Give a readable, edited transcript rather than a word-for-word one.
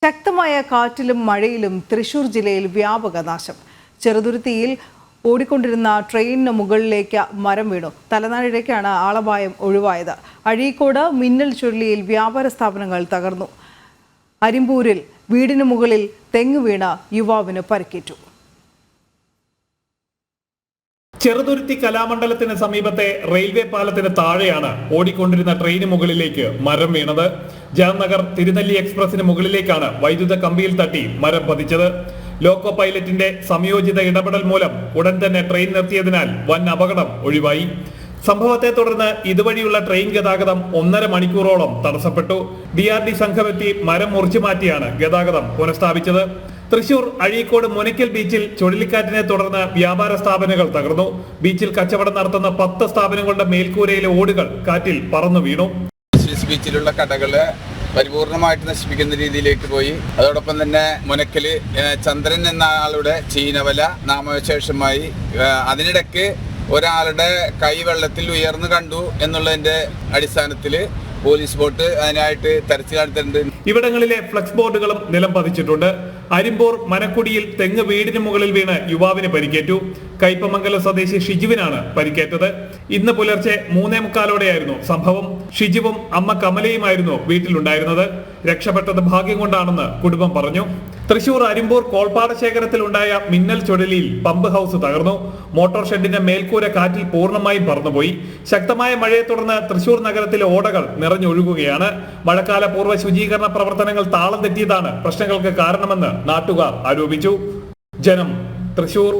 ശക്തമായ കാറ്റിലും മഴയിലും തൃശൂർ ജില്ലയിൽ വ്യാപക നാശം. ചെറുതുരുത്തിയിൽ ഓടിക്കൊണ്ടിരുന്ന ട്രെയിനിന് മുകളിലേക്ക് മരം വീണു. തലനാരിഴയ്ക്കാണ് ആളപായം ഒഴിവായത്. അഴീക്കോട് മിന്നൽ ചുഴലിയിൽ വ്യാപാര സ്ഥാപനങ്ങൾ തകർന്നു. അരിമ്പൂരിൽ വീടിന് മുകളിൽ തെങ്ങ് വീണ യുവാവിന് പരിക്കേറ്റു. ചെറുതുരുത്തി കലാമണ്ഡലത്തിന് സമീപത്തെ റെയിൽവേ പാലത്തിന് താഴെയാണ് ഓടിക്കൊണ്ടിരുന്ന ട്രെയിന് മുകളിലേക്ക് മരം വീണത്. ജാംനഗർ തിരുനെല്ലി എക്സ്പ്രസിന് മുകളിലേക്കാണ് വൈദ്യുത കമ്പിയിൽ തട്ടി മരം പതിച്ചത്. ലോക്കോ പൈലറ്റിന്റെ സംയോജിത ഇടപെടൽ മൂലം ഉടൻ തന്നെ ട്രെയിൻ നിർത്തിയതിനാൽ വൻ അപകടം ഒഴിവായി. സംഭവത്തെ തുടർന്ന് ഇതുവഴിയുള്ള ട്രെയിൻ ഗതാഗതം 1.5 മണിക്കൂറോളം തടസ്സപ്പെട്ടു. DRD സംഘമെത്തി മരം മുറിച്ചു മാറ്റിയാണ് ഗതാഗതം പുനഃസ്ഥാപിച്ചത്. തൃശൂർ അഴീക്കോട് മുനയ്ക്കൽ ബീച്ചിൽ ചുഴലിക്കാറ്റിനെ തുടർന്ന് വ്യാപാര സ്ഥാപനങ്ങൾ തകർന്നു. ബീച്ചിൽ കച്ചവടം നടത്തുന്ന 10 സ്ഥാപനങ്ങളുടെ മേൽക്കൂരയിലെ ഓടുകൾ കാറ്റിൽ പറന്നു വീണു. ബീച്ചിലുള്ള കടകള് പരിപൂർണമായിട്ട് നശിപ്പിക്കുന്ന രീതിയിലേക്ക് പോയി. അതോടൊപ്പം തന്നെ മുനക്കല് ചന്ദ്രൻ എന്ന ആളുടെ ചീനവല നാമവിശേഷമായി. അതിനിടയ്ക്ക് ഒരാളുടെ കൈ വെള്ളത്തിൽ ഉയർന്നു കണ്ടു എന്നുള്ളതിന്റെ അടിസ്ഥാനത്തിൽ പോലീസ് ബോട്ട് അതിനായിട്ട് തെരച്ചിൽ നടത്തുന്നുണ്ട്. ഇവിടങ്ങളിലെ ഫ്ലക്സ് ബോർഡുകളും നിലം പതിച്ചിട്ടുണ്ട്. അരിമ്പൂർ മനക്കുടിയിൽ തെങ്ങ് വീടിന് മുകളിൽ വീണ് യുവാവിന് പരിക്കേറ്റു. കയ്പമംഗലം സ്വദേശി ഷിജുവിനാണ് പരിക്കേറ്റത്. ഇന്ന് പുലർച്ചെ 3:45 സംഭവം. ഷിജുവും അമ്മ കമലയുമായിരുന്നു വീട്ടിലുണ്ടായിരുന്നത്. രക്ഷപ്പെട്ടത് ഭാഗ്യം കൊണ്ടാണെന്ന് കുടുംബം പറഞ്ഞു. തൃശൂർ അരിമ്പൂർ കോൾപ്പാടശേഖരത്തിൽ ഉണ്ടായ മിന്നൽ ചുഴലിയിൽ പമ്പ് ഹൗസ് തകർന്നു. മോട്ടോർ ഷെഡിന്റെ മേൽക്കൂര കാറ്റിൽ പൂർണ്ണമായും പറന്നുപോയി. ശക്തമായ മഴയെ തുടർന്ന് തൃശൂർ നഗരത്തിലെ ഓടകൾ നിറഞ്ഞൊഴുകുകയാണ്. മഴക്കാല പൂർവ്വ ശുചീകരണ പ്രവർത്തനങ്ങൾ താളം തെറ്റിയതാണ് പ്രശ്നങ്ങൾക്ക് കാരണമെന്ന് നാട്ടുകാർ ആരോപിച്ചു. ജനം, തൃശൂർ.